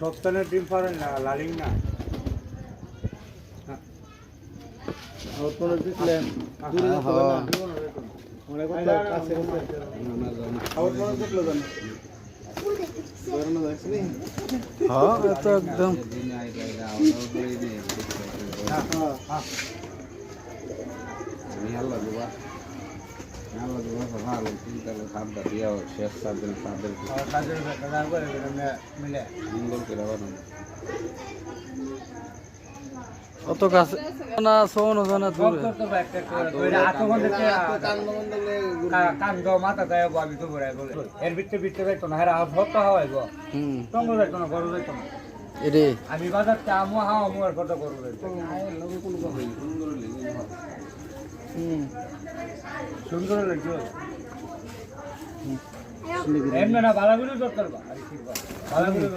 সপ্তাহের ডিম পারেন না লালিং না ওর কোনো দিলেন দূরে যেতে হবে না মনে করতে কাছে কাছে ওর কোনো দিকলো জান বেরোনো যাচ্ছে নি হ্যাঁ এটা একদম অত কাছে না শোন না দূরে এর ভিতরে ভিতরে যাইতো না হ্যাঁ ভর্তা হাওয়াই গো টঙ্গ যাইতো না গরু যাইতো না এরে আমি বাজার আমু হাওয়া মুয়ার কথা গরু যাইতো সুন্দর লাগছে এমনি না বালাগুলো দরকার বা ভালো করে